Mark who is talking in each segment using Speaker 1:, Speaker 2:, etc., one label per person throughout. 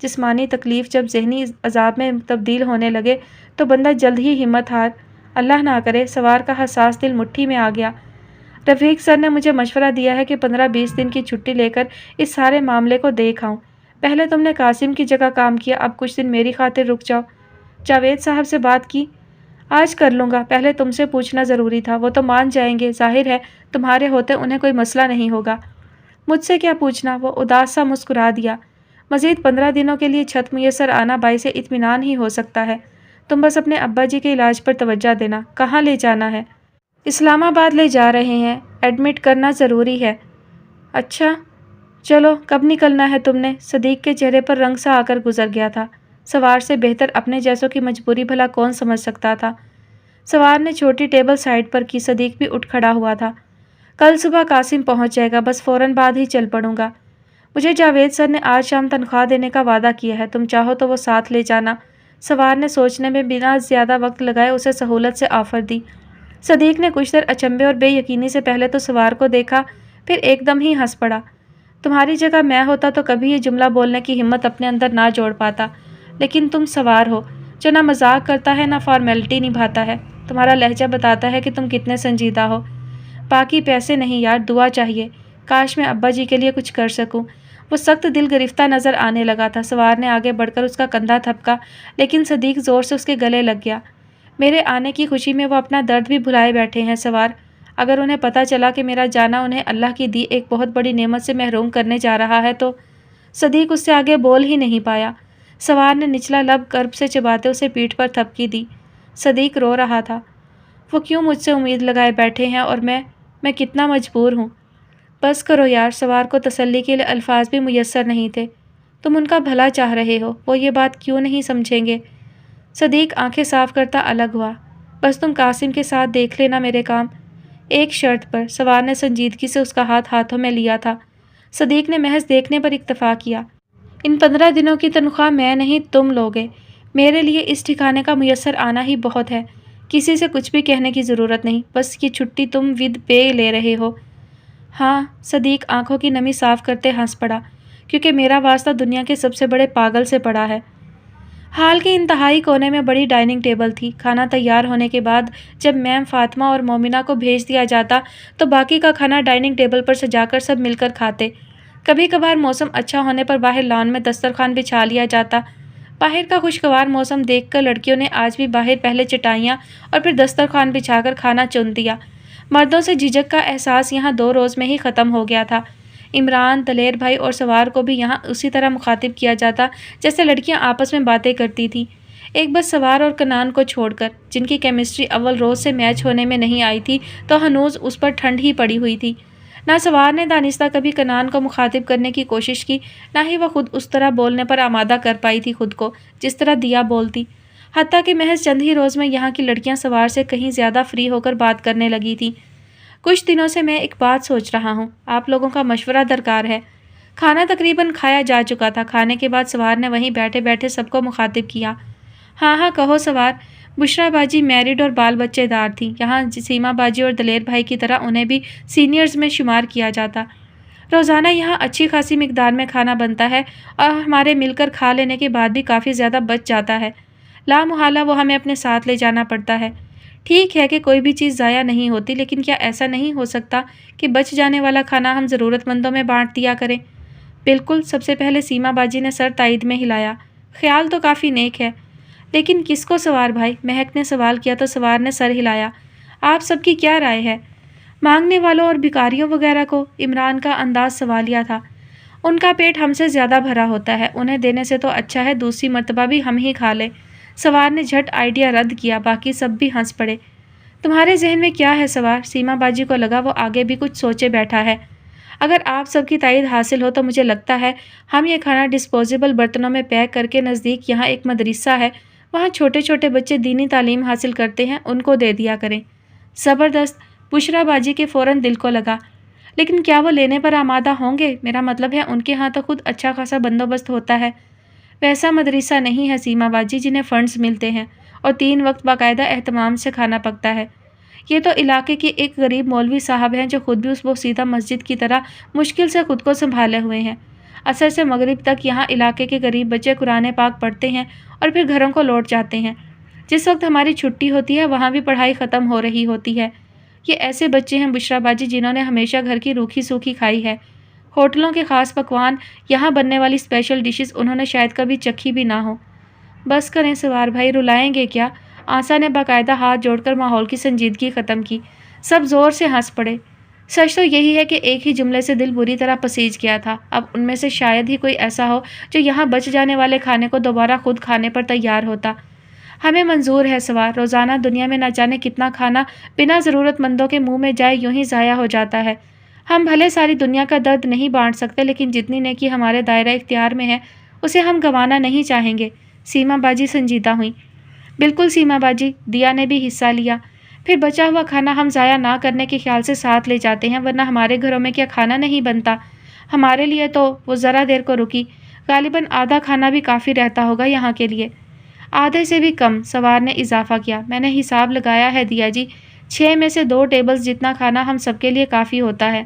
Speaker 1: جسمانی تکلیف جب ذہنی عذاب میں تبدیل ہونے لگے تو بندہ جلد ہی ہمت ہار، اللہ نہ کرے، سوار کا حساس دل مٹھی میں آ گیا۔ رفیق سر نے مجھے مشورہ دیا ہے کہ 15-20 دن کی چھٹی لے کر اس سارے معاملے کو دیکھ آؤں۔ پہلے تم نے قاسم کی جگہ کام کیا، اب کچھ دن میری خاطر رک جاؤ۔ جاوید صاحب سے بات کی؟ آج کر لوں گا، پہلے تم سے پوچھنا ضروری تھا، وہ تو مان جائیں گے، ظاہر ہے تمہارے ہوتے انہیں کوئی مسئلہ نہیں ہوگا۔ مجھ سے کیا پوچھنا، وہ اداس سا مسکرا دیا۔ مزید 15 دنوں کے لیے چھت میسر آنا باعث اطمینان ہی ہو سکتا ہے۔ تم بس اپنے ابا جی کے علاج پر توجہ دینا۔ کہاں لے جانا ہے؟ اسلام آباد لے جا رہے ہیں، ایڈمٹ کرنا ضروری ہے۔ اچھا چلو، کب نکلنا ہے تم نے؟ صدیق کے چہرے پر رنگ سا آ کر گزر گیا تھا۔ سوار سے بہتر اپنے جیسوں کی مجبوری بھلا کون سمجھ سکتا تھا۔ سوار نے چھوٹی ٹیبل سائڈ پر کی، صدیق بھی اٹھ کھڑا ہوا تھا۔ کل صبح قاسم پہنچ جائے گا، بس فوراً بعد ہی چل پڑوں گا۔ مجھے جاوید سر نے آج شام تنخواہ دینے کا وعدہ کیا ہے، تم چاہو تو وہ ساتھ لے جانا۔ سوار نے سوچنے میں بنا زیادہ وقت لگائے اسے سہولت سے آفر دی۔ صدیق نے کچھ دیر اچنبھے اور بے یقینی سے پہلے تو سوار کو دیکھا، پھر ایک دم ہی ہنس پڑا۔ تمہاری جگہ میں ہوتا تو کبھی یہ جملہ بولنے کی ہمت اپنے اندر نہ جوڑ پاتا، لیکن تم سوار ہو جو نہ مذاق کرتا ہے نہ فارمیلٹی نبھاتا ہے۔ تمہارا لہجہ بتاتا ہے کہ تم کتنے سنجیدہ ہو۔ باقی پیسے نہیں یار، دعا چاہیے، کاش میں ابا جی کے لیے کچھ کر سکوں۔ وہ سخت دل گرفتہ نظر آنے لگا تھا۔ سوار نے آگے بڑھ کر اس کا کندھا تھپکا، لیکن صدیق زور سے اس کے گلے لگ گیا۔ میرے آنے کی خوشی میں وہ اپنا درد بھی بھلائے بیٹھے ہیں سوار۔ اگر انہیں پتہ چلا کہ میرا جانا انہیں اللہ کی دی ایک بہت بڑی نعمت سے محروم کرنے جا رہا ہے تو… صدیق اس سے آگے بول ہی نہیں پایا۔ سوار نے نچلا لب کرب سے چباتے اسے پیٹھ پر تھپکی دی۔ صدیق رو رہا تھا۔ وہ کیوں مجھ سے امید لگائے بیٹھے ہیں اور میں کتنا مجبور ہوں۔ بس کرو یار، سوار کو تسلی کے لیے الفاظ بھی میسر نہیں تھے۔ تم ان کا بھلا چاہ رہے ہو، وہ یہ بات کیوں نہیں سمجھیں گے؟ صدیق آنکھیں صاف کرتا الگ ہوا۔ بس تم قاسم کے ساتھ دیکھ لینا میرے کام، ایک شرط پر۔ سوار نے سنجیدگی سے اس کا ہاتھ ہاتھوں میں لیا تھا۔ صدیق نے محض دیکھنے پر اکتفا کیا۔ ان 15 دنوں کی تنخواہ میں نہیں تم لوگے۔ میرے لیے اس ٹھکانے کا میسر آنا ہی بہت ہے۔ کسی سے کچھ بھی کہنے کی ضرورت نہیں، بس یہ چھٹی تم ود پے لے رہے ہو۔ ہاں، صدیق آنکھوں کی نمی صاف کرتے ہنس پڑا، کیونکہ میرا واسطہ دنیا کے سب سے بڑے پاگل سے پڑا ہے۔ ہال کے انتہائی کونے میں بڑی ڈائننگ ٹیبل تھی۔ کھانا تیار ہونے کے بعد جب میم فاطمہ اور مومنہ کو بھیج دیا جاتا تو باقی کا کھانا ڈائننگ ٹیبل پر سجا کر سب مل کر کھاتے۔ کبھی کبھار موسم اچھا ہونے پر باہر لان میں دسترخوان بچھا لیا جاتا۔ باہر کا خوشگوار موسم دیکھ کر لڑکیوں نے آج بھی باہر پہلے چٹائیاں اور پھر دسترخوان بچھا کر کھانا چن دیا۔ مردوں سے جھجک کا احساس یہاں 2 روز میں ہی ختم ہو گیا تھا۔ عمران، دلیر بھائی اور سوار کو بھی یہاں اسی طرح مخاطب کیا جاتا جیسے لڑکیاں آپس میں باتیں کرتی تھیں، ایک بس سوار اور کنان کو چھوڑ کر، جن کی کیمسٹری اول روز سے میچ ہونے میں نہیں آئی تھی تو ہنوز اس پر ٹھنڈ ہی پڑی ہوئی تھی۔ نہ سوار نے دانستہ کبھی کنان کو مخاطب کرنے کی کوشش کی، نہ ہی وہ خود اس طرح بولنے پر آمادہ کر پائی تھی خود کو جس طرح دیا بولتی، حتیٰ کہ محض چند ہی روز میں یہاں کی لڑکیاں سوار سے کہیں زیادہ فری ہو کر بات کرنے لگی تھیں۔ کچھ دنوں سے میں ایک بات سوچ رہا ہوں، آپ لوگوں کا مشورہ درکار ہے۔ کھانا تقریباً کھایا جا چکا تھا۔ کھانے کے بعد سوار نے وہیں بیٹھے بیٹھے سب کو مخاطب کیا۔ ہاں کہو سوار۔ بشرا باجی میرڈ اور بال بچے دار تھیں۔ یہاں سیما باجی اور دلیر بھائی کی طرح انہیں بھی سینئرز میں شمار کیا جاتا۔ روزانہ یہاں اچھی خاصی مقدار میں کھانا بنتا ہے اور ہمارے مل کر کھا لینے کے بعد بھی کافی زیادہ بچ جاتا ہے۔ لا محالہ وہ ہمیں اپنے ساتھ لے جانا پڑتا ہے۔ ٹھیک ہے کہ کوئی بھی چیز ضائع نہیں ہوتی، لیکن کیا ایسا نہیں ہو سکتا کہ بچ جانے والا کھانا ہم ضرورت مندوں میں بانٹ دیا کریں؟ بالکل، سب سے پہلے سیما باجی نے سر تائید میں ہلایا۔ خیال تو کافی نیک ہے، لیکن کس کو سوار بھائی؟ مہک نے سوال کیا تو سوار نے سر ہلایا۔ آپ سب کی کیا رائے ہے؟ مانگنے والوں اور بھکاریوں وغیرہ کو؟ عمران کا انداز سوالیہ تھا۔ ان کا پیٹ ہم سے زیادہ بھرا ہوتا ہے، انہیں دینے سے تو اچھا ہے دوسری مرتبہ بھی ہم ہی کھا لیں۔ سوار نے جھٹ آئیڈیا رد کیا۔ باقی سب بھی ہنس پڑے۔ تمہارے ذہن میں کیا ہے سوار؟ سیما باجی کو لگا وہ آگے بھی کچھ سوچے بیٹھا ہے۔ اگر آپ سب کی تائید حاصل ہو تو مجھے لگتا ہے ہم یہ کھانا ڈسپوزیبل برتنوں میں پیک کر کے نزدیک یہاں ایک مدرسہ ہے، وہاں چھوٹے چھوٹے بچے دینی تعلیم حاصل کرتے ہیں، ان کو دے دیا کریں۔ زبردست! بشرا باجی کے فوراً دل کو لگا۔ لیکن کیا وہ لینے پر آمادہ ہوں گے؟ میرا مطلب ہے ان کے ہاں تو خود اچھا خاصا بندوبست ہوتا ہے۔ ویسا مدرسہ نہیں ہے سیما باجی جنہیں فنڈز ملتے ہیں اور 3 وقت باقاعدہ اہتمام سے کھانا پکتا ہے۔ یہ تو علاقے کے ایک غریب مولوی صاحب ہیں جو خود بھی اس بسیطہ مسجد کی طرح مشکل سے خود کو سنبھالے ہوئے ہیں۔ عصر سے مغرب تک یہاں علاقے کے غریب بچے قرآن پاک پڑھتے ہیں اور پھر گھروں کو لوٹ جاتے ہیں۔ جس وقت ہماری چھٹی ہوتی ہے وہاں بھی پڑھائی ختم ہو رہی ہوتی ہے۔ یہ ایسے بچے ہیں بشرا باجی جنہوں نے ہمیشہ گھر کی روکھی سوکھی کھائی ہے۔ ہوٹلوں کے خاص پکوان، یہاں بننے والی اسپیشل ڈشز انہوں نے شاید کبھی چکھی بھی نہ ہو۔ بس کریں سوار بھائی، رلائیں گے کیا؟ آسا نے باقاعدہ ہاتھ جوڑ کر ماحول کی سنجیدگی ختم کی۔ سب زور سے ہنس پڑے۔ سچ تو یہی ہے کہ ایک ہی جملے سے دل بری طرح پسیج گیا تھا۔ اب ان میں سے شاید ہی کوئی ایسا ہو جو یہاں بچ جانے والے کھانے کو دوبارہ خود کھانے پر تیار ہوتا۔ ہمیں منظور ہے سوار، روزانہ دنیا میں نہ جانے کتنا کھانا بنا ضرورت مندوں کے منہ میں جائے یوں ہی ضائع ہو جاتا ہے۔ ہم بھلے ساری دنیا کا درد نہیں بانٹ سکتے، لیکن جتنی نیکی ہمارے دائرہ اختیار میں ہے اسے ہم گنوانا نہیں چاہیں گے۔ سیما باجی سنجیدہ ہوئیں۔ بالکل سیما باجی، دیا نے بھی حصہ لیا۔ پھر بچا ہوا کھانا ہم ضائع نہ کرنے کے خیال سے ساتھ لے جاتے ہیں، ورنہ ہمارے گھروں میں کیا کھانا نہیں بنتا؟ ہمارے لیے تو وہ ذرا دیر کو رکی، غالباً آدھا کھانا بھی کافی رہتا ہوگا یہاں کے لیے۔ آدھے سے بھی کم، سوار نے اضافہ کیا۔ میں نے حساب لگایا ہے دیا جی، 6 میں سے 2 ٹیبلز جتنا کھانا ہم سب کے لیے کافی ہوتا ہے۔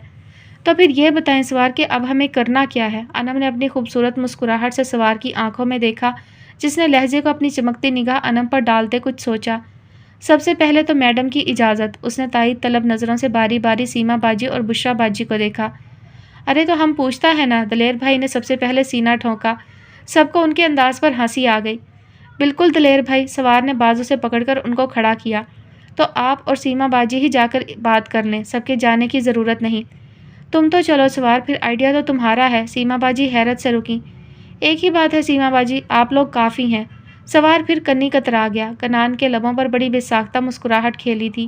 Speaker 1: تو پھر یہ بتائیں سوار کہ اب ہمیں کرنا کیا ہے؟ انم نے اپنی خوبصورت مسکراہٹ سے سوار کی آنکھوں میں دیکھا، جس نے لہجے کو اپنی چمکتی نگاہ انم پر ڈالتے کچھ سوچا۔ سب سے پہلے تو میڈم کی اجازت۔ اس نے تائید طلب نظروں سے باری باری سیما باجی اور بشرا باجی کو دیکھا۔ ارے تو ہم پوچھتا ہے نا، دلیر بھائی نے سب سے پہلے سینہ ٹھونکا۔ سب کو ان کے انداز پر ہنسی آ گئی۔ بالکل دلیر بھائی، سوار نے بازو سے پکڑ کر ان کو کھڑا کیا۔ تو آپ اور سیما باجی ہی جا کر بات کر لیں، سب کے جانے کی ضرورت نہیں۔ تم تو چلو سوار، پھر آئیڈیا تو تمہارا ہے۔ سیما باجی حیرت سے رکیں۔ ایک ہی بات ہے سیما باجی، آپ لوگ کافی ہیں۔ سوار پھر کنی کترا گیا۔ کنان کے لبوں پر بڑی بے ساختہ مسکراہٹ کھیلی تھی۔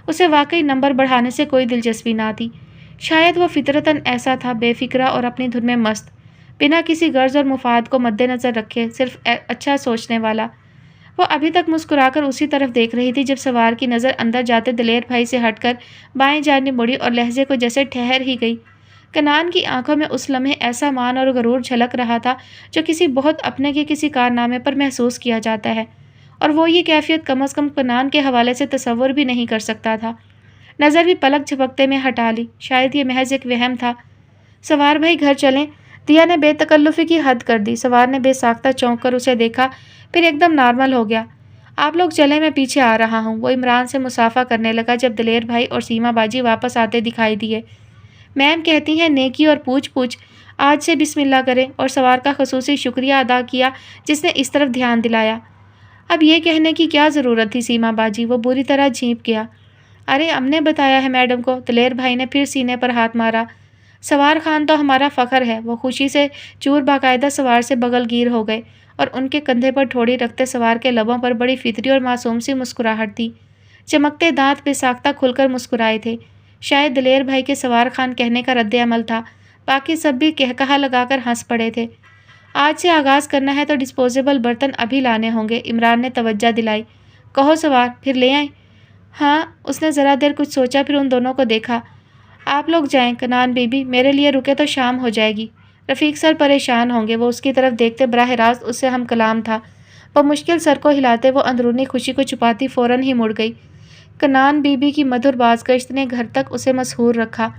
Speaker 1: اسے واقعی نمبر بڑھانے سے کوئی دلچسپی نہ تھی۔ شاید وہ فطرتاً ایسا تھا، بے فکرہ اور اپنی دھن میں مست، بنا کسی غرض اور مفاد کو مد نظر رکھے، صرف اچھا سوچنے والا۔ وہ ابھی تک مسکرا کر اسی طرف دیکھ رہی تھی جب سوار کی نظر اندر جاتے دلیر بھائی سے ہٹ کر بائیں جانب مڑی اور لہجے کو جیسے ٹھہر ہی گئی۔ کنان کی آنکھوں میں اس لمحے ایسا مان اور غرور جھلک رہا تھا جو کسی بہت اپنے کے کسی کارنامے پر محسوس کیا جاتا ہے، اور وہ یہ کیفیت کم از کم کنان کے حوالے سے تصور بھی نہیں کر سکتا تھا۔ نظر بھی پلک جھپکتے میں ہٹا لی۔ شاید یہ محض ایک وہم تھا۔ سوار بھائی گھر چلیں، دیا نے بے تکلفی کی حد کر دی۔ سوار نے بے ساختہ چونک کر اسے دیکھا، پھر ایک دم نارمل ہو گیا۔ آپ لوگ چلیں، میں پیچھے آ رہا ہوں۔ وہ عمران سے مصافحہ کرنے لگا جب دلیر بھائی اور سیما باجی واپس آتے دکھائی دیے۔ میم کہتی ہیں نیکی اور پوچھ پوچھ، آج سے بسم اللہ کریں، اور سوار کا خصوصی شکریہ ادا کیا جس نے اس طرف دھیان دلایا۔ اب یہ کہنے کی کیا ضرورت تھی سیما باجی؟ وہ بری طرح جھینپ گیا۔ ارے ہم نے بتایا ہے میڈم کو۔ دلیر بھائی نے پھر سینے پر ہاتھ مارا۔ سوار خان تو ہمارا فخر ہے۔ وہ خوشی سے چور باقاعدہ سوار سے بغل گیر ہو گئے، اور ان کے کندھے پر ٹھوڑی رکھتے سوار کے لبوں پر بڑی فطری اور معصوم سی مسکراہٹ تھی۔ چمکتے دانت بے ساختہ کھل کر مسکرائے تھے۔ شاید دلیر بھائی کے سوار خان کہنے کا رد عمل تھا۔ باقی سب بھی کہا لگا کر ہنس پڑے تھے۔ آج سے آغاز کرنا ہے تو ڈسپوزیبل برتن ابھی لانے ہوں گے، عمران نے توجہ دلائی۔ کہو سوار، پھر لے آئیں؟ ہاں۔ اس نے ذرا دیر کچھ سوچا، پھر ان دونوں کو دیکھا۔ آپ لوگ جائیں کنان بی بی، میرے لیے رکے تو شام ہو جائے گی۔ رفیق سر پریشان ہوں گے۔ وہ اس کی طرف دیکھتے براہ راست اس سے ہم کلام تھا۔ وہ مشکل سر کو ہلاتے وہ اندرونی خوشی کو چھپاتی فوراً ہی مڑ گئی۔ کنان بی بی کی مدھر بازگشت نے گھر تک اسے مسحور رکھا۔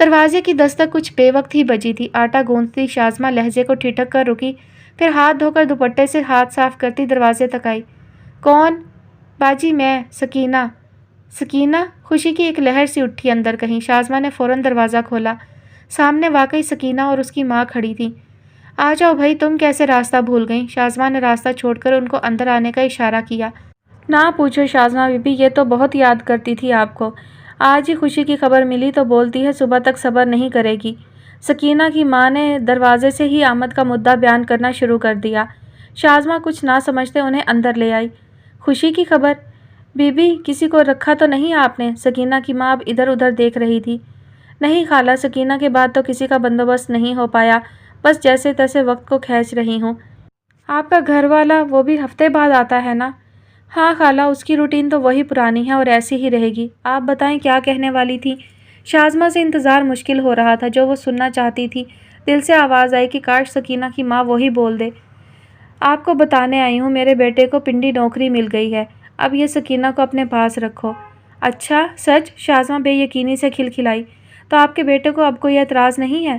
Speaker 1: دروازے کی دستک کچھ بے وقت ہی بجی تھی۔ آٹا گوندتی شازمہ لہجے کو ٹھٹک کر رکی، پھر ہاتھ دھو کر دوپٹے سے ہاتھ صاف کرتی دروازے تک آئی۔ کون؟ باجی میں، سکینہ۔ سکینہ؟ خوشی کی ایک لہر سی اٹھی اندر کہیں۔ شازمہ نے فوراً دروازہ کھولا۔ سامنے واقعی سکینہ اور اس کی ماں کھڑی تھیں۔ آ جاؤ بھائی، تم کیسے راستہ بھول گئیں؟ شازمہ نے راستہ چھوڑ کر ان کو اندر آنے کا اشارہ کیا۔ نہ پوچھو شازمہ بی بی، یہ تو بہت یاد کرتی تھی آپ کو۔ آج ہی خوشی کی خبر ملی تو بولتی ہے صبح تک صبر نہیں کرے گی۔ سکینہ کی ماں نے دروازے سے ہی آمد کا مدعا بیان کرنا شروع کر دیا۔ شازمہ کچھ نہ سمجھتے انہیں اندر لے آئی۔ خوشی کی خبر؟ بی بی کسی کو رکھا تو نہیں آپ نے؟ سکینہ کی ماں اب ادھر ادھر دیکھ رہی تھی۔ نہیں خالہ، سکینہ کے بعد تو کسی کا بندوبست نہیں ہو پایا، بس جیسے تیسے وقت کو کھینچ رہی ہوں۔ آپ کا گھر والا وہ بھی ہفتے بعد آتا ہے نا؟ ہاں خالہ، اس کی روٹین تو وہی پرانی ہے اور ایسی ہی رہے گی۔ آپ بتائیں کیا کہنے والی تھی؟ شازمہ سے انتظار مشکل ہو رہا تھا، جو وہ سننا چاہتی تھی۔ دل سے آواز آئی کہ کاش سکینہ کی ماں وہی بول دے۔ آپ کو بتانے آئی ہوں، میرے بیٹے کو پنڈی نوکری مل گئی ہے، اب یہ سکینہ کو اپنے پاس رکھو۔ اچھا سچ؟ شازمہ بے یقینی سے کھلکھلائی۔ تو آپ کے بیٹے کو اب کوئی اعتراض نہیں ہے؟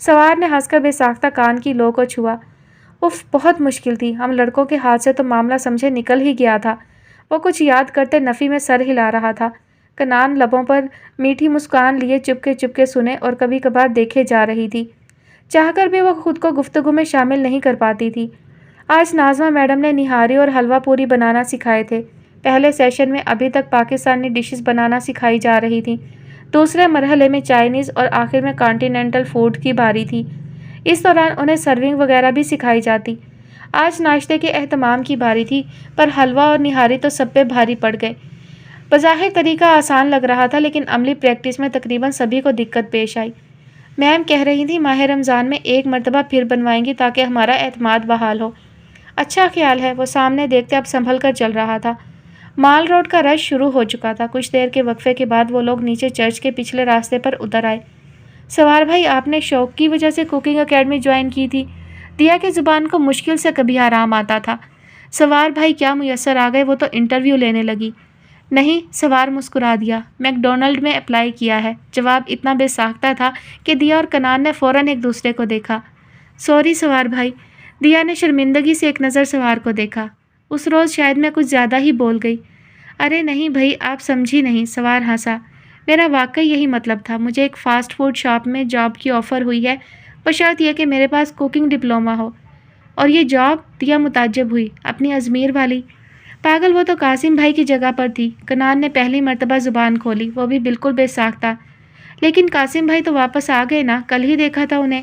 Speaker 1: سوار نے ہنس کر بے ساختہ کان کی لو کو چھوا۔ اف، بہت مشکل تھی، ہم لڑکوں کے ہاتھ سے تو معاملہ سمجھے نکل ہی گیا تھا۔ وہ کچھ یاد کرتے نفی میں سر ہلا رہا تھا۔ کنان لبوں پر میٹھی مسکان لیے چپکے سنے اور کبھی کبھار دیکھے جا رہی تھی۔ چاہ کر بھی وہ خود کو گفتگو میں شامل نہیں کر پاتی تھی۔ آج ناظمہ میڈم نے نہاری اور حلوہ پوری بنانا سکھائے تھے۔ پہلے سیشن میں ابھی تک پاکستانی ڈشز بنانا سکھائی جا رہی تھیں۔ دوسرے مرحلے میں چائنیز اور آخر میں کانٹیننٹل فوڈ کی باری تھی۔ اس دوران انہیں سرونگ وغیرہ بھی سکھائی جاتی۔ آج ناشتے کے اہتمام کی باری تھی، پر حلوہ اور نہاری تو سب پہ بھاری پڑ گئے۔ بظاہر طریقہ آسان لگ رہا تھا، لیکن عملی پریکٹس میں تقریباً سبھی کو دقت پیش آئی۔ میم کہہ رہی تھی ماہ رمضان میں ایک مرتبہ پھر بنوائیں گی تاکہ ہمارا اعتماد بحال ہو۔ اچھا خیال ہے، وہ سامنے دیکھتے اب سنبھل کر چل رہا تھا۔ مال روڈ کا رش شروع ہو چکا تھا۔ کچھ دیر کے وقفے کے بعد وہ لوگ نیچے چرچ کے پچھلے راستے پر اتر آئے۔ سوار بھائی، آپ نے شوق کی وجہ سے کوکنگ اکیڈمی جوائن کی تھی؟ دیا کی زبان کو مشکل سے کبھی آرام آتا تھا۔ سوار بھائی کیا میسر آ گئے؟ وہ تو انٹرویو لینے لگی۔ نہیں، سوار مسکرا دیا، میک ڈونلڈ میں اپلائی کیا ہے۔ جواب اتنا بے ساختہ تھا کہ دیا اور کنان نے فوراً ایک دوسرے کو دیکھا۔ سوری سوار بھائی، دیا نے شرمندگی سے ایک نظر سوار کو دیکھا۔ اس روز شاید میں کچھ زیادہ ہی بول گئی۔ ارے نہیں بھائی، آپ سمجھی نہیں، سوار ہنسا۔ میرا واقعی یہی مطلب تھا۔ مجھے ایک فاسٹ فوڈ شاپ میں جاب کی آفر ہوئی ہے، بشرط یہ کہ میرے پاس کوکنگ ڈپلومہ ہو۔ اور یہ جاب؟ دیا متعجب ہوئی۔ اپنی ازمیر والی؟ پاگل، وہ تو قاسم بھائی کی جگہ پر تھی۔ کنان نے پہلی مرتبہ زبان کھولی، وہ بھی بالکل بے ساختہ۔ لیکن قاسم بھائی تو واپس آ گئے نا، کل ہی دیکھا تھا انہیں۔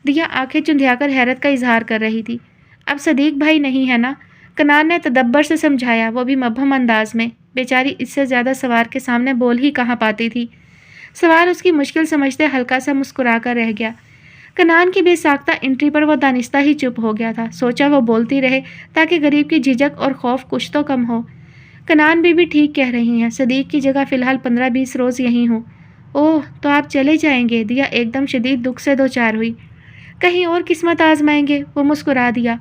Speaker 1: دیا آنکھیں چندھیا کر حیرت کا اظہار کر رہی تھی۔ اب صدیق بھائی نہیں ہے نا؟ کنان نے تدبر سے سمجھایا، وہ بھی مبہم انداز میں۔ بیچاری اس سے زیادہ سوار کے سامنے بول ہی کہاں پاتی تھی۔ سوار اس کی مشکل سمجھتے ہلکا سا مسکرا کر رہ گیا۔ کنان کی بے ساختہ انٹری پر وہ دانستہ ہی چپ ہو گیا تھا۔ سوچا وہ بولتی رہے تاکہ غریب کی جھجک اور خوف کچھ تو کم ہو۔ کنان بی بی ٹھیک کہہ رہی ہیں، صدیق کی جگہ فی الحال 15-20 روز یہیں ہوں۔ اوہ، تو آپ چلے جائیں گے؟ دیا ایک دم شدید دکھ سے دوچار ہوئی۔ کہیں اور قسمت آزمائیں گے، وہ مسکرا دیا۔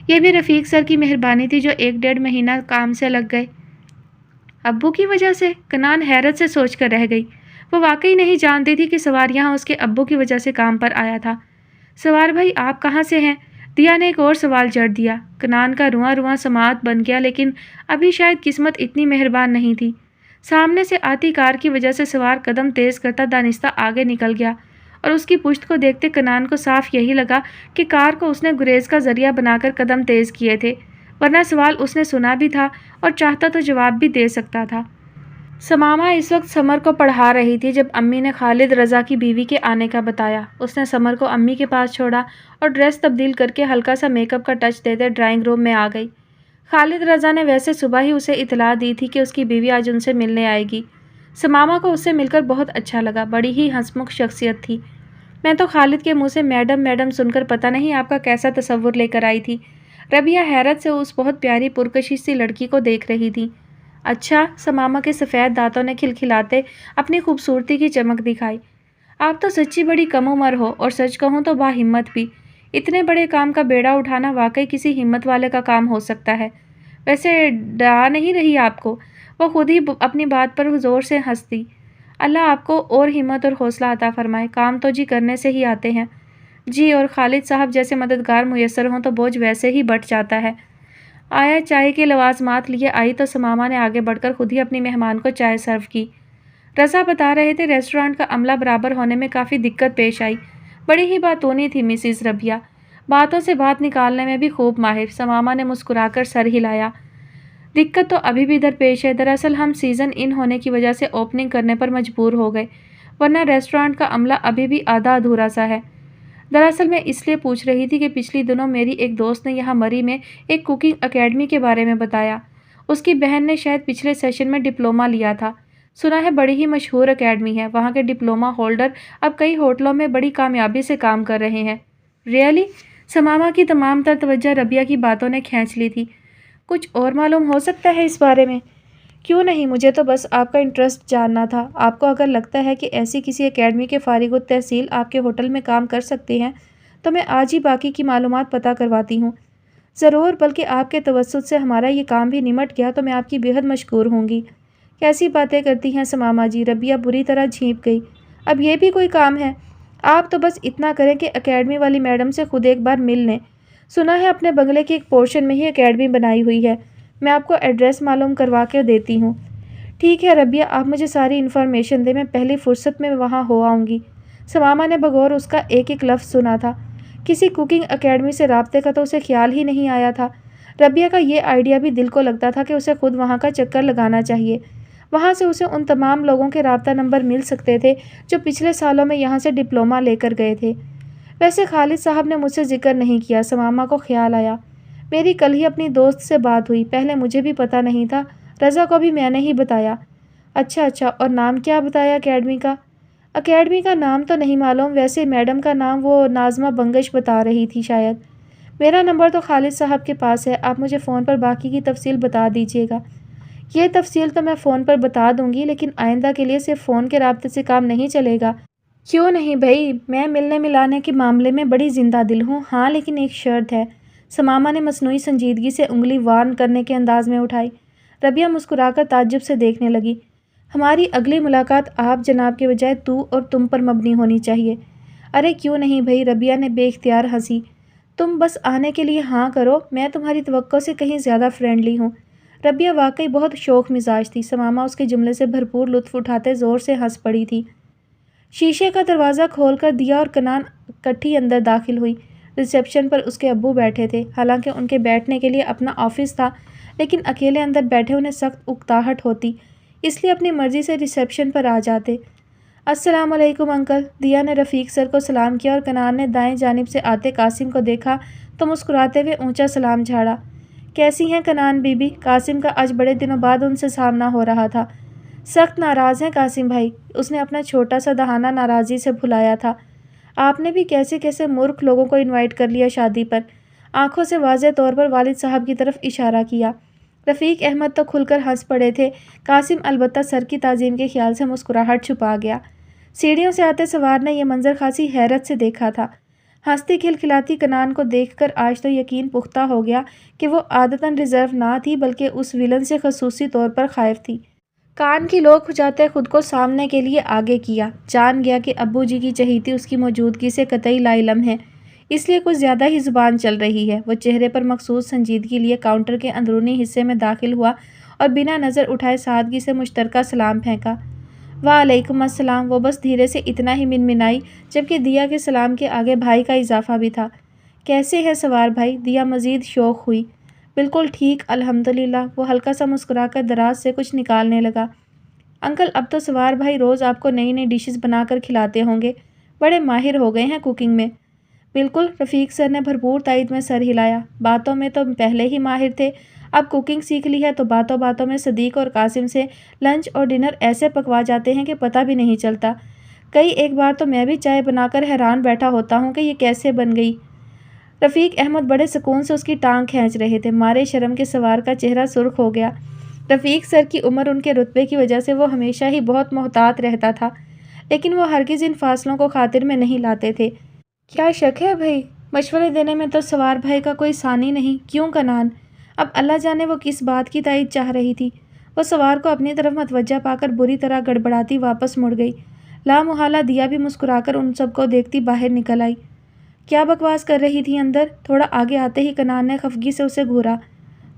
Speaker 1: یہ بھی رفیق سر کی مہربانی تھی جو 1-1.5 مہینہ کام سے لگ گئے۔ ابو کی وجہ سے؟ کنان حیرت سے سوچ کر رہ گئی۔ وہ واقعی نہیں جانتی تھی کہ سوار یہاں اس کے ابو کی وجہ سے کام پر آیا تھا۔ سوار بھائی، آپ کہاں سے ہیں؟ دیا نے ایک اور سوال جڑ دیا۔ کنان کا رواں رواں سماعت بن گیا، لیکن ابھی شاید قسمت اتنی مہربان نہیں تھی۔ سامنے سے آتی کار کی وجہ سے سوار قدم تیز کرتا دانستہ آگے نکل گیا، اور اس کی پشت کو دیکھتے کنان کو صاف یہی لگا کہ کار کو اس نے گریز کا ذریعہ بنا کر قدم تیز کیے تھے، ورنہ سوال اس نے سنا بھی تھا اور چاہتا تو جواب بھی دے سکتا تھا۔ سمامہ اس وقت سمر کو پڑھا رہی تھی جب امی نے خالد رضا کی بیوی کے آنے کا بتایا۔ اس نے سمر کو امی کے پاس چھوڑا اور ڈریس تبدیل کر کے ہلکا سا میک اپ کا ٹچ دیتے ڈرائنگ روم میں آ گئی۔ خالد رضا نے ویسے صبح ہی اسے اطلاع دی تھی کہ اس کی بیوی آج ان سے ملنے آئے گی۔ سمامہ کو اس سے مل کر بہت اچھا لگا، بڑی ہی ہنسمکھ شخصیت تھی۔ میں تو خالد کے منہ سے میڈم میڈم سن کر پتہ نہیں آپ کا کیسا تصور لے کر آئی تھی۔ ربیہ حیرت سے اس بہت پیاری پرکشش سی لڑکی کو دیکھ رہی تھی۔ اچھا، سمامہ کے سفید دانتوں نے کھلکھلاتے اپنی خوبصورتی کی چمک دکھائی۔ آپ تو سچی بڑی کم عمر ہو، اور سچ کہوں تو با ہمت بھی۔ اتنے بڑے کام کا بیڑا اٹھانا واقعی کسی ہمت والے کا کام ہو سکتا ہے۔ ویسے ڈرا نہیں رہی آپ کو؟ وہ خود ہی اپنی بات پر زور سے ہنس دی۔ اللہ آپ کو اور ہمت اور حوصلہ عطا فرمائے، کام تو جی کرنے سے ہی آتے ہیں۔ جی، اور خالد صاحب جیسے مددگار میسر ہوں تو بوجھ ویسے ہی بٹ جاتا ہے۔ آیا چائے کے لوازمات لیے آئی تو سمامہ نے آگے بڑھ کر خود ہی اپنی مہمان کو چائے سرو کی۔ رضا بتا رہے تھے ریسٹورانٹ کا عملہ برابر ہونے میں کافی دقت پیش آئی۔ بڑی ہی باتونی تھی مسز ربیہ، باتوں سے بات نکالنے میں بھی خوب ماہر۔ سمامہ نے مسکرا کر سر ہلایا۔ دقت تو ابھی بھی درپیش ہے، دراصل ہم سیزن ان ہونے کی وجہ سے اوپننگ کرنے پر مجبور ہو گئے، ورنہ ریسٹورانٹ کا عملہ ابھی بھی آدھا ادھورا سا ہے۔ دراصل میں اس لیے پوچھ رہی تھی کہ پچھلی دنوں میری ایک دوست نے یہاں مری میں ایک کوکنگ اکیڈمی کے بارے میں بتایا۔ اس کی بہن نے شاید پچھلے سیشن میں ڈپلومہ لیا تھا۔ سنا ہے بڑی ہی مشہور اکیڈمی ہے، وہاں کے ڈپلومہ ہولڈر اب کئی ہوٹلوں میں بڑی کامیابی سے کام کر رہے ہیں۔ ریئلی؟ سمامہ کی تمام تر توجہ ربیہ کی باتوں نے کھینچ لی تھی۔ کچھ اور معلوم ہو سکتا ہے اس بارے میں؟ کیوں نہیں، مجھے تو بس آپ کا انٹرسٹ جاننا تھا۔ آپ کو اگر لگتا ہے کہ ایسی کسی اکیڈمی کے فارغ التحصیل آپ کے ہوٹل میں کام کر سکتے ہیں تو میں آج ہی باقی کی معلومات پتہ کرواتی ہوں۔ ضرور، بلکہ آپ کے توسط سے ہمارا یہ کام بھی نمٹ گیا تو میں آپ کی بےحد مشکور ہوں گی۔ کیسی باتیں کرتی ہیں سمامہ جی، ربیہ بری طرح جھینپ گئی۔ اب یہ بھی کوئی کام ہے؟ آپ تو بس اتنا کریں کہ اکیڈمی والی میڈم سے خود ایک بار مل لیں۔ سنا ہے اپنے بنگلے کے ایک پورشن میں ہی اکیڈمی بنائی ہوئی ہے، میں آپ کو ایڈریس معلوم کروا کے دیتی ہوں۔ ٹھیک ہے ربیہ، آپ مجھے ساری انفارمیشن دیں، میں پہلی فرصت میں وہاں ہو آؤں گی۔ سماما نے بغور اس کا ایک ایک لفظ سنا تھا۔ کسی کوکنگ اکیڈمی سے رابطے کا تو اسے خیال ہی نہیں آیا تھا۔ ربیہ کا یہ آئیڈیا بھی دل کو لگتا تھا کہ اسے خود وہاں کا چکر لگانا چاہیے۔ وہاں سے اسے ان تمام لوگوں کے رابطہ نمبر مل سکتے تھے جو پچھلے سالوں میں یہاں سے ڈپلومہ لے کر گئے تھے۔ ویسے خالد صاحب نے مجھ سے ذکر نہیں کیا، سماما کو خیال آیا۔ میری کل ہی اپنی دوست سے بات ہوئی، پہلے مجھے بھی پتہ نہیں تھا، رضا کو بھی میں نے ہی بتایا۔ اچھا، اور نام کیا بتایا اکیڈمی کا؟ اکیڈمی کا نام تو نہیں معلوم، ویسے میڈم کا نام وہ ناظمہ بنگش بتا رہی تھی شاید۔ میرا نمبر تو خالد صاحب کے پاس ہے، آپ مجھے فون پر باقی کی تفصیل بتا دیجیے گا۔ یہ تفصیل تو میں فون پر بتا دوں گی، لیکن آئندہ کے لیے صرف فون کے رابطے سے کام نہیں چلے گا۔ کیوں نہیں بھائی، میں ملنے ملانے کے معاملے میں بڑی زندہ دل ہوں۔ ہاں لیکن ایک شرط ہے۔ سماما نے مصنوعی سنجیدگی سے انگلی وارن کرنے کے انداز میں اٹھائی۔ ربیہ مسکرا کر تعجب سے دیکھنے لگی۔ ہماری اگلی ملاقات آپ جناب کے بجائے تو اور تم پر مبنی ہونی چاہیے۔ ارے کیوں نہیں بھائی، ربیہ نے بے اختیار ہنسی۔ تم بس آنے کے لیے ہاں کرو، میں تمہاری توقع سے کہیں زیادہ فرینڈلی ہوں۔ ربیہ واقعی بہت شوخ مزاج تھی۔ سماما اس کے جملے سے بھرپور لطف اٹھاتے زور سے ہنس پڑی تھی۔ شیشے کا دروازہ کھول کر دیا اور کنان اکٹھی اندر داخل ہوئی۔ ریسیپشن پر اس کے ابو بیٹھے تھے، حالانکہ ان کے بیٹھنے کے لیے اپنا آفس تھا، لیکن اکیلے اندر بیٹھے انہیں سخت اکتاہٹ ہوتی، اس لیے اپنی مرضی سے ریسیپشن پر آ جاتے۔ السلام علیکم انکل، دیا نے رفیق سر کو سلام کیا اور کنان نے دائیں جانب سے آتے قاسم کو دیکھا تو مسکراتے ہوئے اونچا سلام جھاڑا۔ کیسی ہیں کنان بی بی؟ قاسم کا آج بڑے دنوں بعد ان سے سامنا ہو رہا تھا۔ سخت ناراض ہیں قاسم بھائی، اس نے اپنا چھوٹا سا دہانہ ناراضی سے بھلایا تھا۔ آپ نے بھی کیسے کیسے مورکھ لوگوں کو انوائٹ کر لیا شادی پر؟ آنکھوں سے واضح طور پر والد صاحب کی طرف اشارہ کیا۔ رفیق احمد تو کھل کر ہنس پڑے تھے، قاسم البتہ سر کی تعظیم کے خیال سے مسکراہٹ چھپا گیا۔ سیڑھیوں سے آتے سوار نے یہ منظر خاصی حیرت سے دیکھا تھا۔ ہنستی کھلکھلاتی کنان کو دیکھ کر آج تو یقین پختہ ہو گیا کہ وہ عادتاً ریزرو نہ تھی بلکہ اس ویلن سے خصوصی طور پر خائف تھی۔ کان کی لو کھجاتے خود کو سامنے کے لیے آگے کیا، جان گیا کہ ابو جی کی چہیتی اس کی موجودگی سے قطعی لا علم ہے، اس لیے کچھ زیادہ ہی زبان چل رہی ہے۔ وہ چہرے پر مخصوص سنجیدگی لیے کاؤنٹر کے اندرونی حصے میں داخل ہوا اور بنا نظر اٹھائے سادگی سے مشترکہ سلام پھینکا۔ وعلیکم السلام، وہ بس دھیرے سے اتنا ہی منمنائی، جبکہ دیا کے سلام کے آگے بھائی کا اضافہ بھی تھا۔ کیسے ہے سوار بھائی؟ دیا مزید شوق ہوئی۔ بالکل ٹھیک الحمدللہ، وہ ہلکا سا مسکرا کر دراز سے کچھ نکالنے لگا۔ انکل اب تو سوار بھائی روز آپ کو نئی نئی ڈشز بنا کر کھلاتے ہوں گے، بڑے ماہر ہو گئے ہیں کوکنگ میں۔ بالکل، رفیق سر نے بھرپور تائید میں سر ہلایا۔ باتوں میں تو پہلے ہی ماہر تھے، اب کوکنگ سیکھ لی ہے تو باتوں باتوں میں صدیق اور قاسم سے لنچ اور ڈنر ایسے پکوا جاتے ہیں کہ پتہ بھی نہیں چلتا۔ کئی ایک بار تو میں بھی چائے بنا کر حیران بیٹھا ہوتا ہوں کہ یہ کیسے بن گئی۔ رفیق احمد بڑے سکون سے اس کی ٹانگ کھینچ رہے تھے، مارے شرم کے سوار کا چہرہ سرخ ہو گیا۔ رفیق سر کی عمر ان کے رتبے کی وجہ سے وہ ہمیشہ ہی بہت محتاط رہتا تھا، لیکن وہ ہرگز ان فاصلوں کو خاطر میں نہیں لاتے تھے۔ کیا شک ہے بھائی؟ مشورے دینے میں تو سوار بھائی کا کوئی ثانی نہیں، کیوں کنان؟ اب اللہ جانے وہ کس بات کی تائید چاہ رہی تھی۔ وہ سوار کو اپنی طرف متوجہ پا کر بری طرح گڑبڑاتی واپس مڑ گئی۔ لامحالہ دیا بھی مسکرا کر ان سب کو دیکھتی باہر نکل آئی۔ کیا بکواس کر رہی تھی اندر؟ تھوڑا آگے آتے ہی کنان نے خفگی سے اسے گھورا۔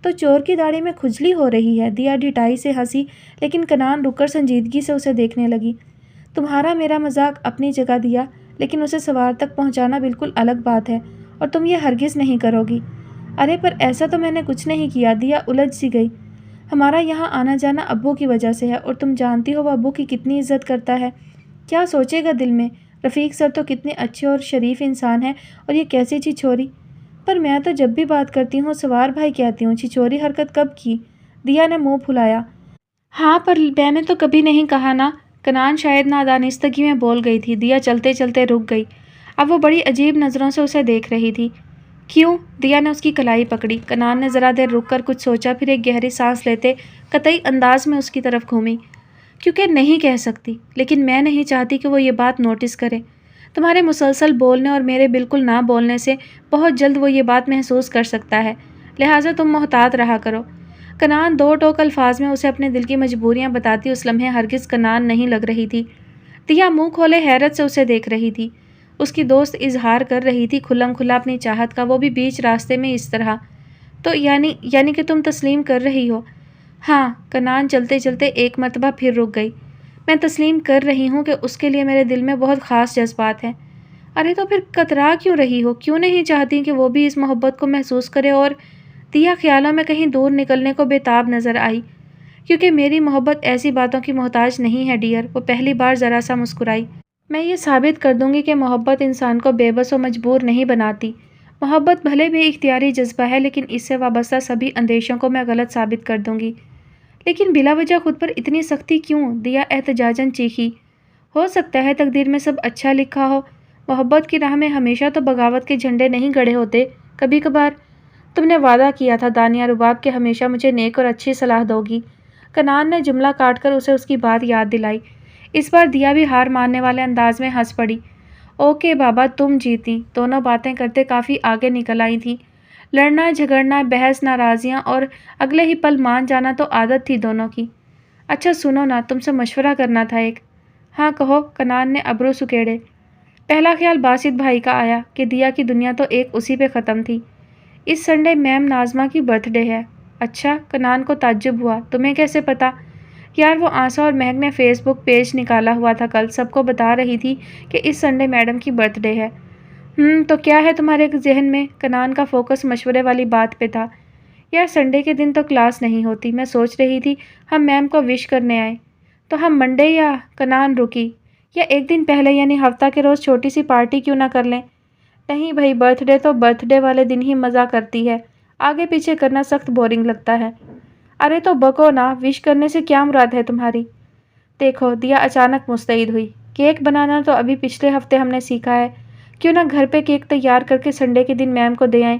Speaker 1: تو چور کی داڑھی میں کھجلی ہو رہی ہے، دیا ڈھٹائی سے ہنسی، لیکن کنان رک کر سنجیدگی سے اسے دیکھنے لگی۔ تمہارا میرا مذاق اپنی جگہ دیا، لیکن اسے سوار تک پہنچانا بالکل الگ بات ہے، اور تم یہ ہرگز نہیں کرو گی۔ ارے پر ایسا تو میں نے کچھ نہیں کیا، دیا الجھ سی گئی۔ ہمارا یہاں آنا جانا ابو کی وجہ سے ہے، اور تم جانتی ہو وہ ابو کی کتنی عزت کرتا ہے، کیا سوچے گا دل میں۔ رفیق سر تو کتنے اچھے اور شریف انسان ہیں، اور یہ کیسی چھچوری؟ پر میں تو جب بھی بات کرتی ہوں سوار بھائی کہتی ہوں، چھچوری حرکت کب کی؟ دیا نے منہ پھلایا۔ ہاں پر میں نے تو کبھی نہیں کہا نا۔ کنان شاید نادانستگی میں بول گئی تھی۔ دیا چلتے چلتے رک گئی، اب وہ بڑی عجیب نظروں سے اسے دیکھ رہی تھی۔ کیوں؟ دیا نے اس کی کلائی پکڑی۔ کنان نے ذرا دیر رک کر کچھ سوچا، پھر ایک گہری سانس لیتے قطعی انداز میں اس کی طرف گھومی۔ کیونکہ نہیں کہہ سکتی، لیکن میں نہیں چاہتی کہ وہ یہ بات نوٹس کرے۔ تمہارے مسلسل بولنے اور میرے بالکل نہ بولنے سے بہت جلد وہ یہ بات محسوس کر سکتا ہے، لہٰذا تم محتاط رہا کرو۔ کنان دو ٹوک الفاظ میں اسے اپنے دل کی مجبوریاں بتاتی اس لمحے ہرگز کنان نہیں لگ رہی تھی۔ دیا منہ کھولے حیرت سے اسے دیکھ رہی تھی۔ اس کی دوست اظہار کر رہی تھی کھلم کھلا اپنی چاہت کا، وہ بھی بیچ راستے میں اس طرح۔ تو یعنی کہ تم تسلیم کر رہی ہو؟ ہاں، کنان چلتے چلتے ایک مرتبہ پھر رک گئی۔ میں تسلیم کر رہی ہوں کہ اس کے لیے میرے دل میں بہت خاص جذبات ہیں۔ ارے تو پھر کترا کیوں رہی ہو؟ کیوں نہیں چاہتی کہ وہ بھی اس محبت کو محسوس کرے؟ اور دیا خیالوں میں کہیں دور نکلنے کو بے تاب نظر آئی۔ کیونکہ میری محبت ایسی باتوں کی محتاج نہیں ہے ڈیئر۔ وہ پہلی بار ذرا سا مسکرائی۔ میں یہ ثابت کر دوں گی کہ محبت انسان کو بے بس و مجبور نہیں بناتی۔ محبت بھلے بھی اختیاری جذبہ ہے، لیکن اس سے وابستہ سبھی اندیشوں کو میں غلط ثابت کر دوں گی۔ لیکن بلا وجہ خود پر اتنی سختی کیوں؟ دیا احتجاجاً چیخی۔ ہو سکتا ہے تقدیر میں سب اچھا لکھا ہو۔ محبت کی راہ میں ہمیشہ تو بغاوت کے جھنڈے نہیں گڑے ہوتے، کبھی کبھار۔ تم نے وعدہ کیا تھا دانیہ رباب کہ ہمیشہ مجھے نیک اور اچھی صلاح دو گی۔ کنان نے جملہ کاٹ کر اسے اس کی بات یاد دلائی۔ اس بار دیا بھی ہار ماننے والے انداز میں ہنس پڑی۔ اوکے بابا، تم جیتی۔ دونوں باتیں کرتے کافی آگے نکل آئی تھیں۔ لڑنا جھگڑنا، بحث ناراضیاں اور اگلے ہی پل مان جانا تو عادت تھی دونوں کی۔ اچھا سنو نا، تم سے مشورہ کرنا تھا ایک۔ ہاں کہو، کنان نے ابرو سکیڑے۔ پہلا خیال باسط بھائی کا آیا کہ دیا کی دنیا تو ایک اسی پہ ختم تھی۔ اس سنڈے میم ناظمہ کی برتھ ڈے ہے۔ اچھا، کنان کو تعجب ہوا۔ تمہیں کیسے پتا؟ یار وہ آنسا اور مہک نے فیس بک پیج نکالا ہوا تھا کل، سب کو بتا رہی تھی کہ اس سنڈے میڈم کی برتھ ڈے ہے۔ تو کیا ہے تمہارے ذہن میں؟ کنان کا فوکس مشورے والی بات پہ تھا۔ یار سنڈے کے دن تو کلاس نہیں ہوتی، میں سوچ رہی تھی ہم میم کو وش کرنے آئے تو ہم منڈے یا… کنان رکی۔ یا ایک دن پہلے یعنی ہفتہ کے روز چھوٹی سی پارٹی کیوں نہ کر لیں؟ نہیں بھائی، برتھ ڈے تو برتھ ڈے والے دن ہی مزہ کرتی ہے، آگے پیچھے کرنا سخت بورنگ لگتا ہے۔ ارے تو بکو نا، وش کرنے سے کیا مراد ہے تمہاری؟ دیکھو، دیا اچانک مستعد ہوئی۔ کیک بنانا تو ابھی پچھلے ہفتے ہم نے سیکھا ہے، کیوں نہ گھر پہ کیک تیار کر کے سنڈے کے دن میم کو دے آئیں؟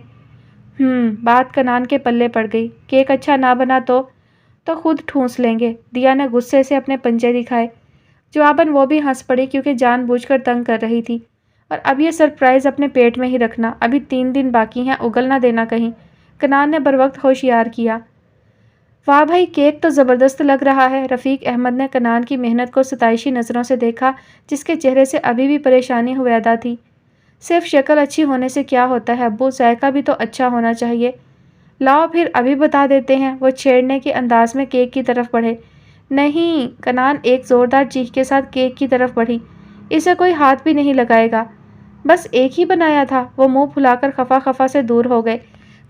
Speaker 1: بات کنان کے پلے پڑ گئی۔ کیک اچھا نہ بنا تو خود ٹھونس لیں گے۔ دیا نے غصے سے اپنے پنجے دکھائے۔ جواباً وہ بھی ہنس پڑی کیونکہ جان بوجھ کر تنگ کر رہی تھی۔ اور اب یہ سرپرائز اپنے پیٹ میں ہی رکھنا، ابھی 3 دن باقی ہیں، اگل نہ دینا کہیں۔ کنان نے بروقت ہوشیار کیا۔ واہ بھائی، کیک تو زبردست لگ رہا ہے۔ رفیق احمد نے کنان کی محنت کو ستائشی نظروں سے دیکھا، جس کے چہرے سے ابھی بھی پریشانی ہویدا تھی۔ صرف شکل اچھی ہونے سے کیا ہوتا ہے ابو، ذائقہ بھی تو اچھا ہونا چاہیے۔ لاؤ پھر ابھی بتا دیتے ہیں۔ وہ چھیڑنے کے انداز میں کیک کی طرف بڑھے۔ نہیں، کنان ایک زوردار چیخ کے ساتھ کیک کی طرف بڑھی۔ اسے کوئی ہاتھ بھی نہیں لگائے گا، بس ایک ہی بنایا تھا۔ وہ منہ پھلا کر خفا خفا سے دور ہو گئے۔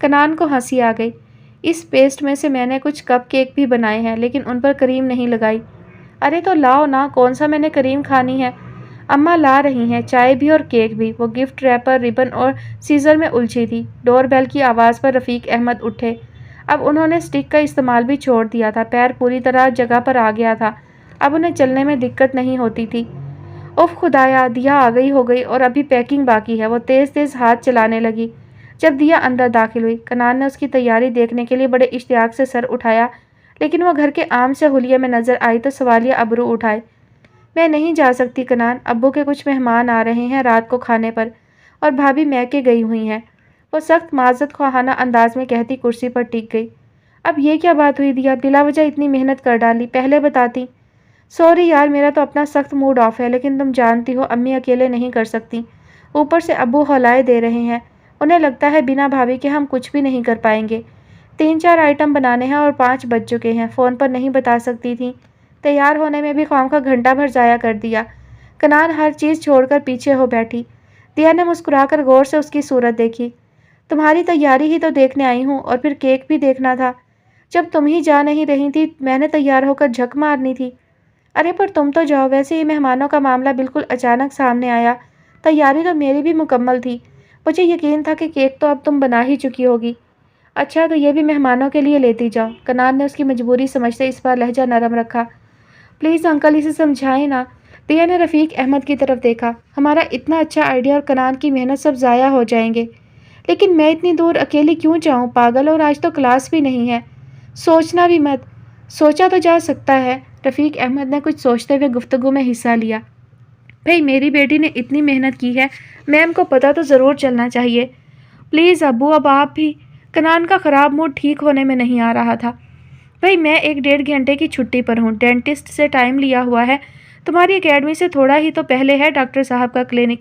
Speaker 1: کنان کو ہنسی آ گئی۔ اس پیسٹ میں سے میں نے کچھ کپ کیک بھی بنائے ہیں، لیکن ان پر کریم نہیں لگائی۔ ارے تو لاؤ نا، کون سا میں نے کریم کھانی ہے؟ اماں لا رہی ہیں، چائے بھی اور کیک بھی۔ وہ گفٹ ریپر، ربن اور سیزر میں الجھی تھی۔ ڈور بیل کی آواز پر رفیق احمد اٹھے۔ اب انہوں نے اسٹک کا استعمال بھی چھوڑ دیا تھا، پیر پوری طرح جگہ پر آ گیا تھا، اب انہیں چلنے میں دقت نہیں ہوتی تھی۔ اف خدایا، دیا آ گئی ہو گئی اور ابھی پیکنگ باقی ہے۔ وہ تیز تیز ہاتھ چلانے لگی۔ جب دیا اندر داخل ہوئی، کنان نے اس کی تیاری دیکھنے کے لیے بڑے اشتیاق سے سر اٹھایا، لیکن وہ گھر کے عام سے حلیے میں نظر آئی تو سوالیہ ابرو اٹھائے۔ میں نہیں جا سکتی کنان، ابو کے کچھ مہمان آ رہے ہیں رات کو کھانے پر، اور بھابھی میکے گئی ہوئی ہیں، وہ سخت معذرت خواہانہ انداز میں کہتی کرسی پر ٹک گئی۔ اب یہ کیا بات ہوئی دیا، بلا وجہ اتنی محنت کر ڈالی، پہلے بتاتی۔ سوری یار، میرا تو اپنا سخت موڈ آف ہے، لیکن تم جانتی ہو امی اکیلے نہیں کر سکتی، اوپر سے ابو حولائے دے رہے ہیں، انہیں لگتا ہے بنا بھابھی کے ہم کچھ بھی نہیں کر پائیں گے۔ 3-4 آئٹم بنانے ہیں اور 5 بج چکے ہیں، فون پر نہیں بتا سکتی تھی، تیار ہونے میں بھی خواہ خواہ گھنٹہ بھر ضائع کر دیا۔ کنان ہر چیز چھوڑ کر پیچھے ہو بیٹھی۔ دیا نے مسکرا کر غور سے اس کی صورت دیکھی۔ تمہاری تیاری ہی تو دیکھنے آئی ہوں، اور پھر کیک بھی دیکھنا تھا۔ جب تم ہی جا نہیں رہی تھی، میں نے تیار ہو کر جھک مارنی تھی۔ ارے پر تم تو جاؤ، ویسے ہی مہمانوں کا معاملہ بالکل اچانک سامنے آیا، تیاری تو میری بھی مکمل تھی، مجھے یقین تھا کہ کیک تو اب تم بنا ہی چکی ہوگی۔ اچھا تو یہ بھی مہمانوں کے لیے لیتی جاؤ۔ کنان نے اس کی مجبوری سمجھتے اس بار لہجہ نرم رکھا۔ پلیز انکل، اسے سمجھائیں نا۔ دیا نے رفیق احمد کی طرف دیکھا۔ ہمارا اتنا اچھا آئیڈیا اور کنان کی محنت سب ضائع ہو جائیں گے، لیکن میں اتنی دور اکیلی کیوں جاؤں پاگل، اور آج تو کلاس بھی نہیں ہے۔ سوچنا بھی مت، سوچا تو جا سکتا ہے۔ رفیق احمد نے کچھ سوچتے ہوئے گفتگو میں حصہ لیا۔ بھئی میری بیٹی نے اتنی محنت کی ہے، میم کو پتہ تو ضرور چلنا چاہیے۔ پلیز ابو، اب آپ بھی۔ کنان کا خراب موڈ ٹھیک ہونے میں نہیں آ رہا تھا۔ بھئی میں 1-1.5 گھنٹے کی چھٹی پر ہوں، ڈینٹسٹ سے ٹائم لیا ہوا ہے، تمہاری اکیڈمی سے تھوڑا ہی تو پہلے ہے ڈاکٹر صاحب کا کلینک۔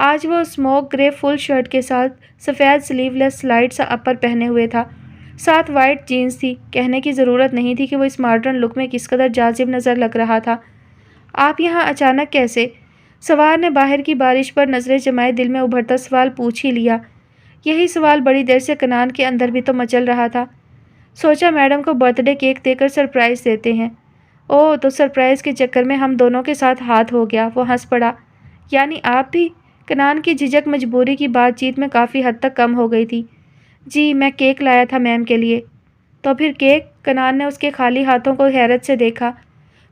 Speaker 1: آج وہ اسموک گرے فل شرٹ کے ساتھ سفید سلیو لیس سلائٹ سا اپر پہنے ہوئے تھا، ساتھ وائٹ جینز تھی۔ کہنے کی ضرورت نہیں تھی کہ وہ اس ماڈرن لک میں کس قدر جاذب نظر لگ رہا تھا۔ آپ یہاں اچانک کیسے؟ سوار نے باہر کی بارش پر نظریں جمائے دل میں ابھرتا سوال پوچھ ہی لیا۔ یہی سوال بڑی دیر سے کنان کے اندر بھی تو مچل رہا تھا۔ سوچا میڈم کو برتھ ڈے کیک دے کر سرپرائز دیتے ہیں۔ اوہ، تو سرپرائز کے چکر میں ہم دونوں کے ساتھ ہاتھ ہو گیا۔ وہ ہنس پڑا۔ یعنی آپ بھی؟ کنان کی جھجک مجبوری کی بات چیت میں کافی حد تک کم ہو گئی تھی۔ جی، میں کیک لایا تھا میم کے لیے۔ تو پھر کیک؟ کنان نے اس کے خالی ہاتھوں کو حیرت سے دیکھا۔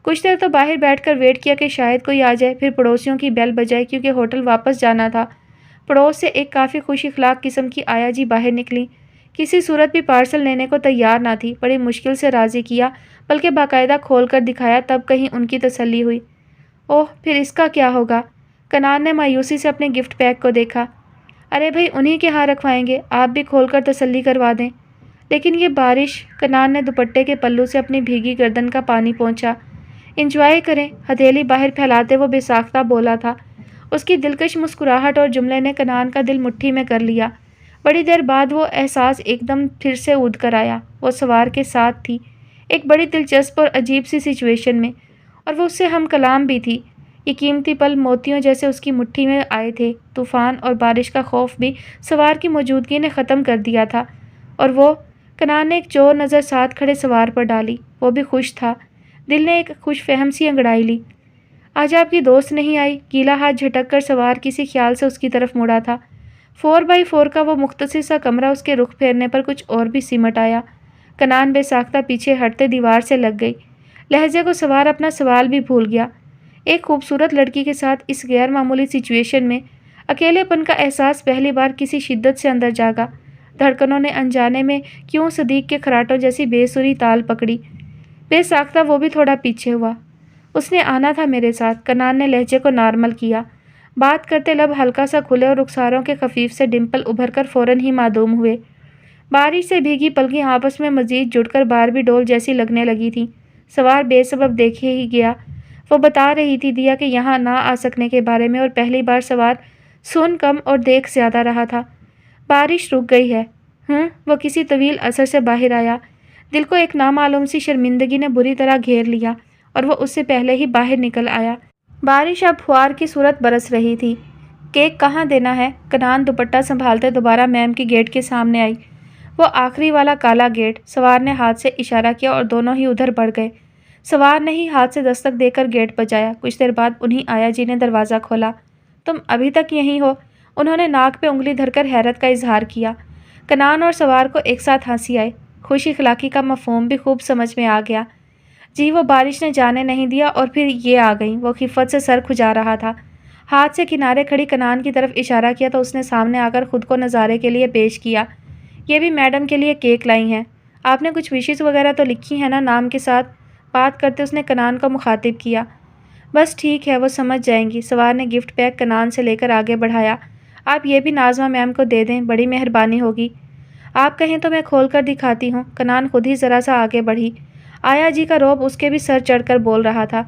Speaker 1: کچھ دیر تو باہر بیٹھ کر ویٹ کیا کہ شاید کوئی آ جائے، پھر پڑوسیوں کی بیل بجائے کیونکہ ہوٹل واپس جانا تھا۔ پڑوس سے ایک کافی خوش اخلاق قسم کی آیا جی باہر نکلی۔ کسی صورت بھی پارسل لینے کو تیار نہ تھی، بڑی مشکل سے راضی کیا، بلکہ باقاعدہ کھول کر دکھایا، تب کہیں ان کی تسلی ہوئی۔ اوہ، پھر اس کا کیا ہوگا؟ کنان نے مایوسی سے اپنے گفٹ پیک کو دیکھا۔ ارے بھائی، انہی کے ہاں رکھوائیں گے، آپ بھی کھول کر تسلی کروا دیں۔ لیکن یہ بارش، کنان نے دوپٹے کے پلو سے اپنی بھیگی گردن کا پانی پونچھا۔ انجوائے کریں، ہتھیلی باہر پھیلاتے وہ بے ساختہ بولا تھا۔ اس کی دلکش مسکراہٹ اور جملے نے کنان کا دل مٹھی میں کر لیا۔ بڑی دیر بعد وہ احساس ایک دم پھر سے اودھ کر آیا۔ وہ سوار کے ساتھ تھی، ایک بڑی دلچسپ اور عجیب سی سچویشن میں، اور وہ اس سے ہم کلام بھی تھی۔ یہ قیمتی پل موتیوں جیسے اس کی مٹھی میں آئے تھے۔ طوفان اور بارش کا خوف بھی سوار کی موجودگی نے ختم کر دیا تھا، اور وہ، کنان نے ایک چور نظر ساتھ کھڑے سوار پر ڈالی۔ وہ بھی خوش تھا۔ دل نے ایک خوش فہم سی انگڑائی لی۔ آج آپ کی دوست نہیں آئی؟ گیلا ہاتھ جھٹک کر سوار کسی خیال سے اس کی طرف مڑا تھا۔ 4x4 کا وہ مختصر سا کمرہ اس کے رخ پھیرنے پر کچھ اور بھی سمٹ آیا۔ کنان بے ساختہ پیچھے ہٹتے دیوار سے لگ گئی۔ لہجے کو سوار اپنا سوال بھی بھول گیا۔ ایک خوبصورت لڑکی کے ساتھ اس غیر معمولی سچویشن میں اکیلے پن کا احساس پہلی بار کسی شدت سے اندر جاگا۔ دھڑکنوں نے انجانے میں کیوں صدیق کے خراٹوں جیسی بے سری تال پکڑی۔ بے ساختہ وہ بھی تھوڑا پیچھے ہوا۔ اس نے آنا تھا میرے ساتھ۔ کنان نے لہجے کو نارمل کیا۔ بات کرتے لب ہلکا سا کھلے اور رخساروں کے خفیف سے ڈمپل ابھر کر فوراً ہی معدوم ہوئے۔ بارش سے بھیگی پلکیں آپس میں مزید جڑ کر باربی ڈول جیسی لگنے لگی تھیں۔ سوار بے سبب دیکھے ہی گیا۔ وہ بتا رہی تھی دیا کہ یہاں نہ آ سکنے کے بارے میں، اور پہلی بار سوار سن کم اور دیکھ زیادہ رہا تھا۔ بارش رک گئی ہے۔ وہ کسی طویل اثر سے باہر آیا۔ دل کو ایک نامعلوم سی شرمندگی نے بری طرح گھیر لیا، اور وہ اس سے پہلے ہی باہر نکل آیا۔ بارش اب پھوار کی صورت برس رہی تھی۔ کیک کہاں دینا ہے؟ کنان دوپٹہ سنبھالتے دوبارہ میم کی گیٹ کے سامنے آئی۔ وہ آخری والا کالا گیٹ۔ سوار نے ہاتھ سے اشارہ کیا اور دونوں ہی ادھر بڑھ گئے۔ سوار نے ہی ہاتھ سے دستک دے کر گیٹ بجایا۔ کچھ دیر بعد انہی آیا جی نے دروازہ کھولا۔ تم ابھی تک یہیں ہو؟ انہوں نے ناک پہ انگلی دھر کر حیرت کا اظہار کیا۔ کنان اور سوار کو ایک ساتھ ہنسی آئی۔ خوش اخلاقی کا مفہوم بھی خوب سمجھ میں آ گیا۔ جی، وہ بارش نے جانے نہیں دیا اور پھر یہ آ گئیں۔ وہ خفت سے سر کھجا رہا تھا۔ ہاتھ سے کنارے کھڑی کنان کی طرف اشارہ کیا تو اس نے سامنے آ کر خود کو نظارے کے لیے پیش کیا۔ یہ بھی میڈم کے لیے کیک لائی ہیں۔ آپ نے کچھ وشز وغیرہ تو لکھی ہیں نا نام کے ساتھ؟ بات کرتے اس نے کنان کو مخاطب کیا۔ بس ٹھیک ہے، وہ سمجھ جائیں گی۔ سوار نے گفٹ پیک کنان سے لے کر آگے بڑھایا۔ آپ یہ بھی ناظمہ میم کو دے دیں، بڑی مہربانی ہوگی۔ آپ کہیں تو میں کھول کر دکھاتی ہوں۔ کنان خود ہی ذرا سا آگے بڑھی۔ آیا جی کا روب اس کے بھی سر چڑھ کر بول رہا تھا۔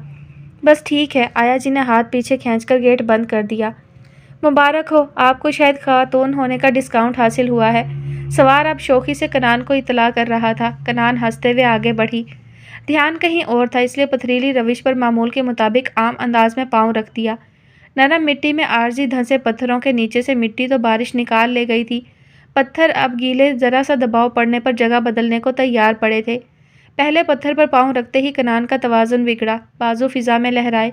Speaker 1: بس ٹھیک ہے۔ آیا جی نے ہاتھ پیچھے کھینچ کر گیٹ بند کر دیا۔ مبارک ہو، آپ کو شاید خاتون ہونے کا ڈسکاؤنٹ حاصل ہوا ہے۔ سوار اب شوخی سے کنان کو اطلاع کر رہا تھا۔ کنان ہنستے ہوئے آگے بڑھی۔ دھیان کہیں اور تھا، اس لیے پتھریلی روش پر معمول کے مطابق عام انداز میں پاؤں رکھ دیا۔ نرم مٹی میں عارضی دھنسے پتھروں کے نیچے سے مٹی تو بارش نکال لے گئی تھی۔ پتھر اب گیلے، ذرا سا دباؤ پڑنے پر جگہ بدلنے کو تیار پڑے تھے۔ پہلے پتھر پر پاؤں رکھتے ہی کنان کا توازن بگڑا، بازو فضا میں لہرائے۔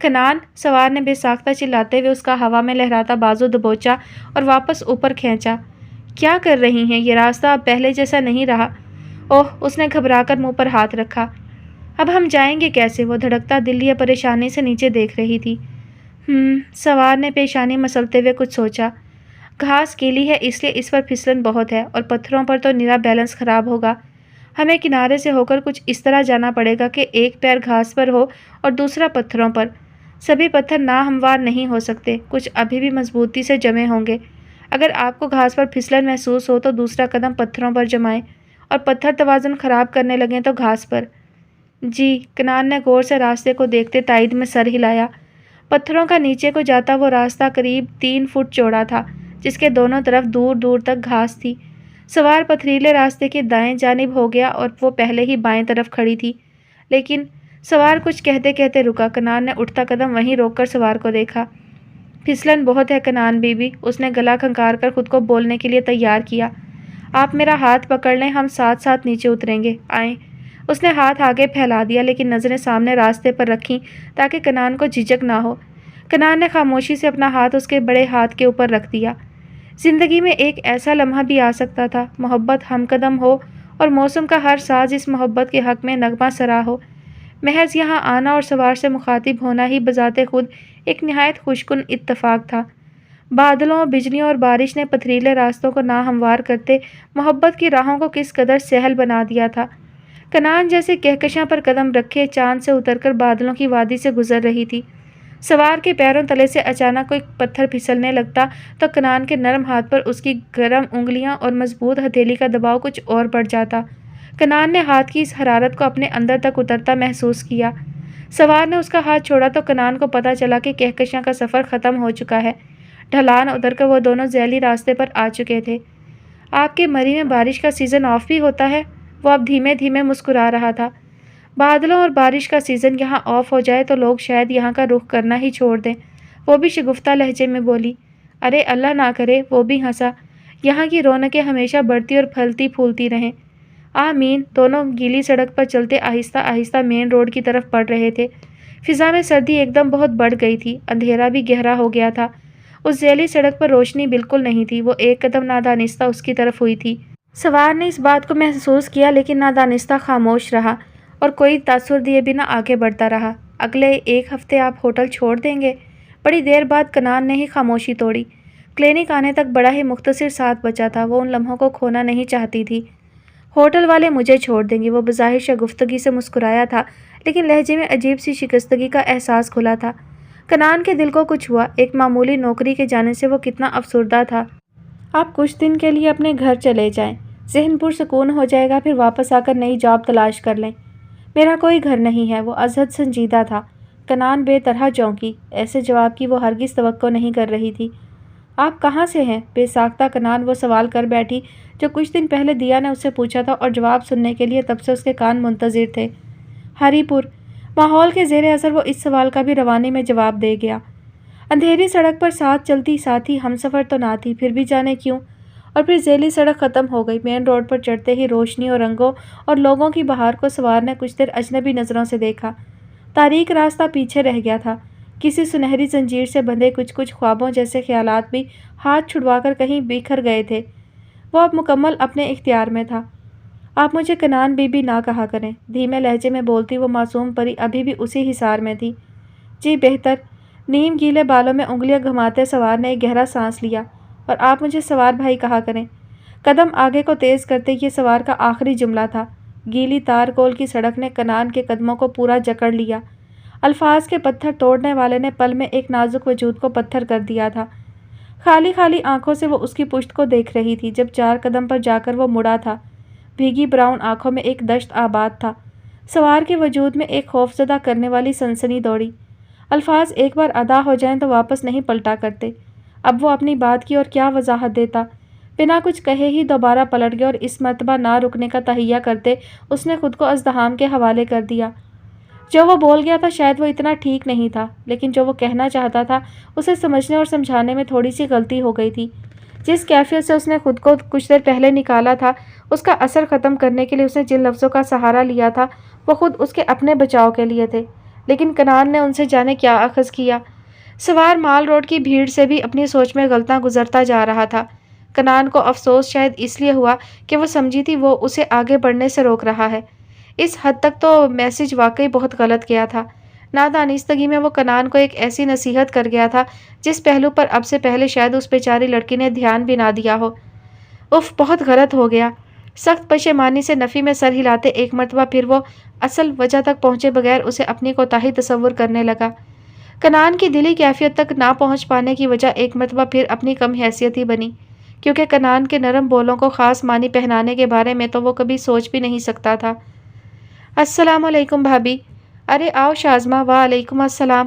Speaker 1: کنان! سوار نے بے ساختہ چلاتے ہوئے اس کا ہوا میں لہراتا بازو دبوچا اور واپس اوپر کھینچا۔ کیا کر رہی ہیں؟ یہ راستہ اب پہلے جیسا نہیں رہا۔ اوہ! اس نے گھبرا کر منہ پر ہاتھ رکھا۔ اب ہم جائیں گے کیسے؟ وہ دھڑکتا دل یہ پریشانی سے نیچے دیکھ رہی تھی۔ سوار نے پیشانی مسلتے ہوئے کچھ سوچا۔ گھاس گیلی ہے، اس لیے اس پر پھسلن بہت ہے، اور پتھروں پر تو نرا بیلنس خراب ہوگا۔ ہمیں کنارے سے ہو کر کچھ اس طرح جانا پڑے گا کہ ایک پیر گھاس پر ہو اور دوسرا پتھروں پر۔ سبھی پتھر ناہموار نہیں ہو سکتے، کچھ ابھی بھی مضبوطی سے جمے ہوں گے۔ اگر آپ کو گھاس پر پھسلن محسوس ہو تو دوسرا قدم پتھروں پر جمائیں، اور پتھر توازن خراب کرنے لگیں تو گھاس پر۔ جی، کنان نے غور سے راستے کو دیکھتے تائید میں سر ہلایا۔ پتھروں کا نیچے کو جاتا وہ راستہ قریب 3 فٹ چوڑا تھا، جس کے دونوں طرف دور دور تک گھاس تھی۔ سوار پتھریلے راستے کی دائیں جانب ہو گیا اور وہ پہلے ہی بائیں طرف کھڑی تھی، لیکن سوار کچھ کہتے کہتے رکا۔ کنان نے اٹھتا قدم وہیں روک کر سوار کو دیکھا۔ پھسلن بہت ہے کنان بی بی، اس نے گلا کھنکار کر خود کو بولنے کے لیے تیار کیا۔ آپ میرا ہاتھ پکڑ لیں، ہم ساتھ ساتھ نیچے اتریں گے، آئیں۔ اس نے ہاتھ آگے پھیلا دیا، لیکن نظریں سامنے راستے پر رکھیں تاکہ کنان کو جھجک نہ ہو۔ کنان نے خاموشی سے اپنا ہاتھ اس کے بڑے ہاتھ کے اوپر رکھ دیا۔ زندگی میں ایک ایسا لمحہ بھی آ سکتا تھا، محبت ہم قدم ہو اور موسم کا ہر ساز اس محبت کے حق میں نغمہ سرا ہو۔ محض یہاں آنا اور سوار سے مخاطب ہونا ہی بذات خود ایک نہایت خوشکن اتفاق تھا۔ بادلوں، بجلیوں اور بارش نے پتھریلے راستوں کو ناہموار کرتے محبت کی راہوں کو کس قدر سہل بنا دیا تھا۔ کنان جیسے کہکشاں پر قدم رکھے چاند سے اتر کر بادلوں کی وادی سے گزر رہی تھی۔ سوار کے پیروں تلے سے اچانک کوئی پتھر پھسلنے لگتا تو کنان کے نرم ہاتھ پر اس کی گرم انگلیاں اور مضبوط ہتھیلی کا دباؤ کچھ اور بڑھ جاتا۔ کنان نے ہاتھ کی اس حرارت کو اپنے اندر تک اترتا محسوس کیا۔ سوار نے اس کا ہاتھ چھوڑا تو کنان کو پتہ چلا کہ کہکشاں کا سفر ختم ہو چکا ہے۔ ڈھلان اتر کر وہ دونوں ذیلی راستے پر آ چکے تھے۔ آپ کے مری میں بارش کا سیزن آف بھی ہوتا ہے؟ وہ اب دھیمے دھیمے مسکرا رہا تھا۔ بادلوں اور بارش کا سیزن یہاں آف ہو جائے تو لوگ شاید یہاں کا رخ کرنا ہی چھوڑ دیں، وہ بھی شگفتہ لہجے میں بولی۔ ارے اللہ نہ کرے، وہ بھی ہنسا۔ یہاں کی رونقیں ہمیشہ بڑھتی اور پھلتی پھولتی رہیں۔ آمین۔ دونوں گیلی سڑک پر چلتے آہستہ آہستہ مین روڈ کی طرف بڑھ رہے تھے۔ فضا میں سردی ایک دم بہت بڑھ گئی تھی، اندھیرا بھی گہرا ہو گیا تھا۔ اس ذیلی سڑک پر روشنی بالکل نہیں تھی، وہ ایک قدم نادانستہ اس کی طرف ہوئی تھی۔ سوار نے اس بات کو محسوس کیا، لیکن نادانستہ خاموش رہا اور کوئی تاثر دیے بنا آگے بڑھتا رہا۔ اگلے 1 ہفتے آپ ہوٹل چھوڑ دیں گے؟ بڑی دیر بعد کنان نے ہی خاموشی توڑی۔ کلینک آنے تک بڑا ہی مختصر ساتھ بچا تھا، وہ ان لمحوں کو کھونا نہیں چاہتی تھی۔ ہوٹل والے مجھے چھوڑ دیں گے، وہ بظاہر شگفتگی سے مسکرایا تھا، لیکن لہجے میں عجیب سی شکستگی کا احساس کھلا تھا۔ کنان کے دل کو کچھ ہوا، ایک معمولی نوکری کے جانے سے وہ کتنا افسردہ تھا۔ آپ کچھ دن کے لیے اپنے گھر چلے جائیں، ذہن پرسکون ہو جائے گا، پھر واپس آ کر نئی جاب تلاش کر لیں۔ میرا کوئی گھر نہیں ہے، وہ ازحد سنجیدہ تھا۔ کنان بے طرح چونکی، ایسے جواب کی وہ ہرگز توقع نہیں کر رہی تھی۔ آپ کہاں سے ہیں؟ بے ساختہ کنان وہ سوال کر بیٹھی جو کچھ دن پہلے دیا نے اس سے پوچھا تھا، اور جواب سننے کے لیے تب سے اس کے کان منتظر تھے۔ ہری پور۔ ماحول کے زیر اثر وہ اس سوال کا بھی روانی میں جواب دے گیا۔ اندھیری سڑک پر ساتھ چلتی ساتھی ہم سفر تو نہ تھی، پھر بھی جانے کیوں؟ اور پھر ذیلی سڑک ختم ہو گئی۔ مین روڈ پر چڑھتے ہی روشنی اور رنگوں اور لوگوں کی بہار کو سوار نے کچھ دیر اجنبی نظروں سے دیکھا۔ تاریک راستہ پیچھے رہ گیا تھا، کسی سنہری زنجیر سے بندھے کچھ خوابوں جیسے خیالات بھی ہاتھ چھڑوا کر کہیں بکھر گئے تھے۔ وہ اب مکمل اپنے اختیار میں تھا۔ آپ مجھے کنان بی بی نہ کہا کریں، دھیمے لہجے میں بولتی وہ معصوم پری ابھی بھی اسی حصار میں تھی۔ جی بہتر۔ نیم گیلے بالوں میں انگلیاں گھماتے سوار نے ایک گہرا سانس لیا۔ اور آپ مجھے سوار بھائی کہا کریں۔ قدم آگے کو تیز کرتے یہ سوار کا آخری جملہ تھا۔ گیلی تار کول کی سڑک نے کنان کے قدموں کو پورا جکڑ لیا۔ الفاظ کے پتھر توڑنے والے نے پل میں ایک نازک وجود کو پتھر کر دیا تھا۔ خالی خالی آنکھوں سے وہ اس کی پشت کو دیکھ رہی تھی۔ جب 4 قدم پر جا کر وہ مڑا تھا، بھیگی براؤن آنکھوں میں ایک دشت آباد تھا۔ سوار کے وجود میں ایک خوفزدہ کرنے والی سنسنی دوڑی۔ الفاظ ایک بار ادا ہو جائیں تو واپس نہیں پلٹا کرتے۔ اب وہ اپنی بات کی اور کیا وضاحت دیتا؟ بنا کچھ کہے ہی دوبارہ پلٹ گیا اور اس مرتبہ نہ رکنے کا تہیہ کرتے اس نے خود کو ازدحام کے حوالے کر دیا۔ جو وہ بول گیا تھا شاید وہ اتنا ٹھیک نہیں تھا، لیکن جو وہ کہنا چاہتا تھا اسے سمجھنے اور سمجھانے میں تھوڑی سی غلطی ہو گئی تھی۔ جس کیفیت سے اس نے خود کو کچھ دیر پہلے نکالا تھا، اس کا اثر ختم کرنے کے لیے اس نے جن لفظوں کا سہارا لیا تھا وہ خود اس کے اپنے بچاؤ کے لیے تھے، لیکن کنان نے ان سے جانے کیا اخذ کیا۔ سوار مال روڈ کی بھیڑ سے بھی اپنی سوچ میں غلطاں گزرتا جا رہا تھا۔ کنان کو افسوس شاید اس لیے ہوا کہ وہ سمجھی تھی وہ اسے آگے بڑھنے سے روک رہا ہے۔ اس حد تک تو میسج واقعی بہت غلط گیا تھا۔ نادانستگی میں وہ کنان کو ایک ایسی نصیحت کر گیا تھا جس پہلو پر اب سے پہلے شاید اس بیچاری لڑکی نے دھیان بھی نہ دیا ہو۔ اف، بہت غلط ہو گیا۔ سخت پشیمانی سے نفی میں سر ہلاتے ایک مرتبہ پھر وہ اصل وجہ تک پہنچے بغیر اسے اپنی کوتاہی تصور کرنے لگا۔ کنان کی دلی کیفیت تک نہ پہنچ پانے کی وجہ ایک مرتبہ پھر اپنی کم حیثیتی بنی، کیونکہ کنان کے نرم بولوں کو خاص معنی پہنانے کے بارے میں تو وہ کبھی سوچ بھی نہیں سکتا تھا۔ السلام علیکم بھابھی۔ ارے آؤ شازمہ۔ وعلیکم السلام۔